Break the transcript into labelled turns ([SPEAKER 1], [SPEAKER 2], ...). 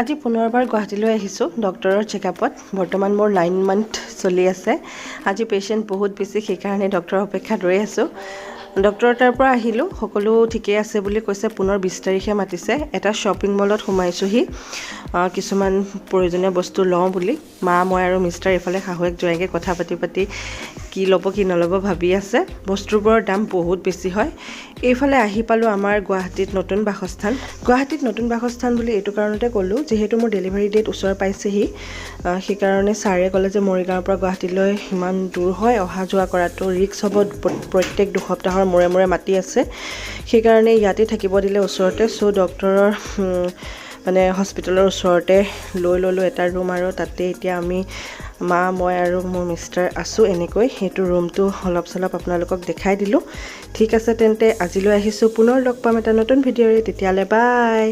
[SPEAKER 1] আজি পুনৰবাৰ গুৱাহাটীলৈ আহিছোঁ ডক্টৰৰ চেকআপত। বৰ্তমান মোৰ 9 মান্থ চলি আছে। আজি পেচেণ্ট বহুত বেছি, সেইকাৰণে ডক্টৰৰ অপেক্ষাত ৰৈ আছোঁ। ডক্টৰৰ তাৰ পৰা আহিলোঁ, সকলো ঠিকেই আছে বুলি কৈছে। পুনৰ 20 তাৰিখে মাতিছে। এটা শ্বপিং মলত সোমাইছোঁহি, কিছুমান প্ৰয়োজনীয় বস্তু লওঁ বুলি। মা, মই আৰু মিষ্টাৰ এইফালে শাহুৱেক জোঁৱাইকে কথা পাতি কি ল'ব কি নল'ব ভাবি আছে। বস্তুবোৰৰ দাম বহুত বেছি হয়। এইফালে আহি পালোঁ আমাৰ গুৱাহাটীত নতুন বাসস্থান। গুৱাহাটীত নতুন বাসস্থান বুলি এইটো কাৰণতে ক'লোঁ, যিহেতু মোৰ ডেলিভাৰী ডেট ওচৰ পাইছেহি। সেইকাৰণে ছাৰে ক'লে যে মৰিগাঁৱৰ পৰা গুৱাহাটীলৈ ইমান দূৰ হয়, অহা যোৱা কৰাটো ৰিস্ক হ'ব। প্ৰত্যেক দুসপ্তাহৰ মূৰে মূৰে মাতি আছে, সেইকাৰণে ইয়াতে থাকিব দিলে ওচৰতে। চ' ডক্টৰৰ হস্পিটেলৰ ওচৰতে লৈ ল'লোঁ এটা ৰুম, আৰু তাতে এতিয়া আমি মা, মই আৰু মোৰ মিষ্টাৰ আছোঁ এনেকৈ। সেইটো ৰুমটো অলপ চলপ আপোনালোকক দেখাই দিলোঁ। ঠিক আছে তেন্তে আজিলৈ আহিছোঁ, পুনৰ লগ পাম এটা নতুন ভিডিঅ'ৰে। তেতিয়ালৈ বাই।